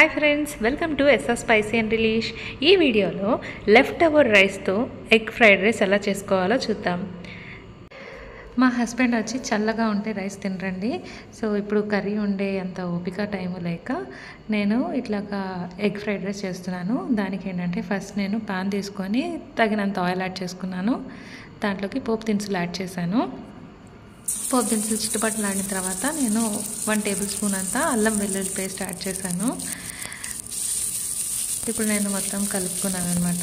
Hi friends, welcome to SR spicy and relish. ఈ వీడియోలో left over రైస్తో egg fried rice ఎలా చేసుకోవాలో చూద్దాం. మా హస్బెండ్ వచ్చి చల్లగా ఉంటే రైస్ తినరండి. సో ఇప్పుడు కర్రీ ఉండే అంత ఓపిక టైము లేక నేను ఇట్లాగా ఎగ్ ఫ్రైడ్ రైస్ చేస్తున్నాను. దానికి ఏంటంటే ఫస్ట్ నేను పాన్ తీసుకొని తగినంత ఆయిల్ యాడ్ చేసుకున్నాను. దాంట్లోకి పోపు దినుసులు యాడ్ చేశాను. పోపు దినుసులు చిట్టుపట్లాడిన తర్వాత నేను 1 టేబుల్ స్పూన్ అంతా అల్లం వెల్లుల్లి పేస్ట్ యాడ్ చేశాను. ఇప్పుడు నేను మొత్తం కలుపుకున్నాను అనమాట.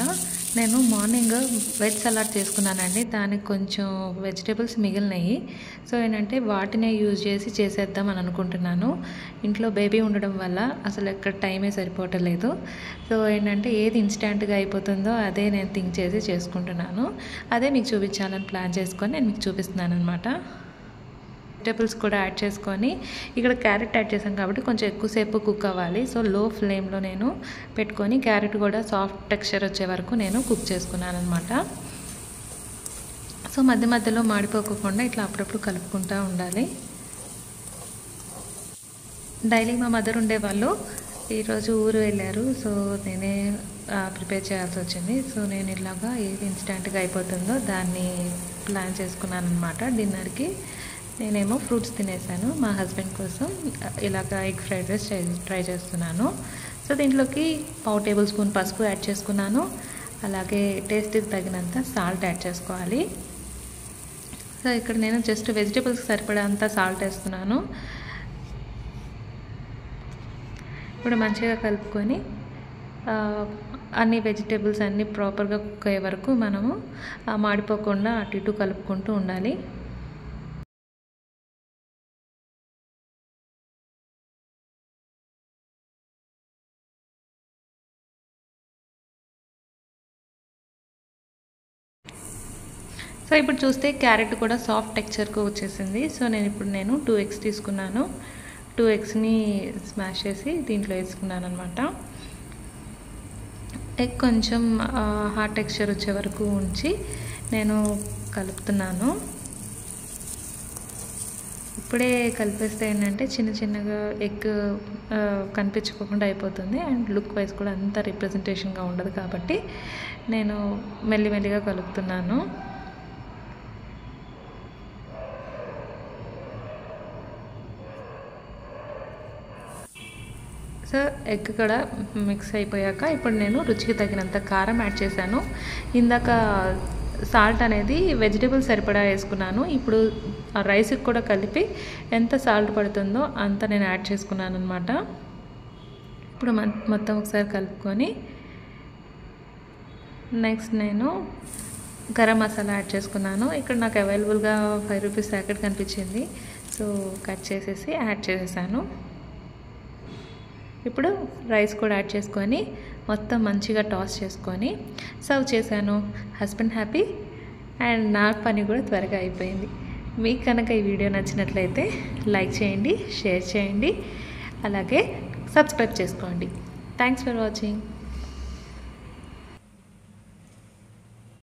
నేను మార్నింగ్ వెజ్ సలాడ్ చేసుకున్నానండి. దానికి కొంచెం వెజిటేబుల్స్ మిగిలినాయి. సో ఏంటంటే వాటినే యూజ్ చేసి చేసేద్దాం అని అనుకుంటున్నాను. ఇంట్లో బేబీ ఉండడం వల్ల అసలు ఎక్కడ టైమే సరిపోవట్లేదు. సో ఏంటంటే ఏది ఇన్స్టెంట్గా అయిపోతుందో అదే నేను థింక్ చేసి చేసుకుంటున్నాను. అదే మీకు చూపించాలని ప్లాన్ చేసుకొని నేను మీకు చూపిస్తున్నాను అనమాట. వెజిటేబుల్స్ కూడా యాడ్ చేసుకొని ఇక్కడ క్యారెట్ యాడ్ చేసాం కాబట్టి కొంచెం ఎక్కువసేపు కుక్ అవ్వాలి. సో లో ఫ్లేమ్లో నేను పెట్టుకొని క్యారెట్ కూడా సాఫ్ట్ టెక్స్చర్ వచ్చే వరకు నేను కుక్ చేసుకున్నాను అనమాట. సో మధ్య మధ్యలో మాడిపోకుండా ఇట్లా అప్పుడప్పుడు కలుపుకుంటూ ఉండాలి. డైలీ మా మదర్ ఉండేవాళ్ళు ఈరోజు ఊరు వెళ్ళారు. సో నేనే ప్రిపేర్ చేయాల్సి వచ్చింది. సో నేను ఇలాగా ఏది ఇన్స్టెంట్గా అయిపోతుందో దాన్ని ప్లాన్ చేసుకున్నాను అనమాట. డిన్నర్కి నేనేమో ఫ్రూట్స్ తినేసాను. మా హస్బెండ్ కోసం ఇలాగ ఎగ్ ఫ్రైడ్ రైస్ ట్రై చేస్తున్నాను. సో దీంట్లోకి 1/2 టేబుల్ స్పూన్ పసుపు యాడ్ చేసుకున్నాను. అలాగే టేస్ట్కి తగినంత సాల్ట్ యాడ్ చేసుకోవాలి. సో ఇక్కడ నేను జస్ట్ వెజిటేబుల్స్కి సరిపడేంత సాల్ట్ వేస్తున్నాను. ఇప్పుడు మంచిగా కలుపుకొని అన్ని వెజిటేబుల్స్ అన్నీ ప్రాపర్గా కుక్ అయ్యే వరకు మనము మాడిపోకుండా అటు ఇటు కలుపుకుంటూ ఉండాలి. సో ఇప్పుడు చూస్తే క్యారెట్ కూడా సాఫ్ట్ టెక్స్చర్కు వచ్చేసింది. సో నేను 2 ఎగ్స్ తీసుకున్నాను. 2 ఎగ్స్ని స్మాష్ చేసి దీంట్లో వేసుకున్నాను అనమాట. ఎగ్ కొంచెం హార్డ్ టెక్స్చర్ వచ్చే వరకు ఉంచి నేను కలుపుతున్నాను. ఇప్పుడే కలిపేస్తే ఏంటంటే చిన్న చిన్నగా ఎగ్ కనిపించుకోకుండా అయిపోతుంది. అండ్ లుక్ వైజ్ కూడా అంత రిప్రజెంటేషన్గా ఉండదు కాబట్టి నేను మెల్లిమెల్లిగా కలుపుతున్నాను. సో ఎగ్ కూడా మిక్స్ అయిపోయాక ఇప్పుడు నేను రుచికి తగినంత కారం యాడ్ చేశాను. ఇందాక సాల్ట్ అనేది వెజిటేబుల్ సరిపడా వేసుకున్నాను. ఇప్పుడు ఆ రైస్కి కూడా కలిపి ఎంత సాల్ట్ పడుతుందో అంత నేను యాడ్ చేసుకున్నాను అనమాట. ఇప్పుడు మొత్తం ఒకసారి కలుపుకొని నెక్స్ట్ నేను గరం మసాలా యాడ్ చేసుకున్నాను. ఇక్కడ నాకు అవైలబుల్గా 5 రూపీస్ ప్యాకెట్ కనిపించింది. సో కట్ చేసేసి యాడ్ చేసేసాను. ఇప్పుడు రైస్ కూడా యాడ్ చేసుకొని మొత్తం మంచిగా టాస్ చేసుకొని సర్వ్ చేశాను. హస్బెండ్ హ్యాపీ అండ్ నా పని కూడా త్వరగా అయిపోయింది. మీకు కనుక ఈ వీడియో నచ్చినట్లయితే లైక్ చేయండి, షేర్ చేయండి, అలాగే సబ్స్క్రైబ్ చేసుకోండి. Thanks for watching.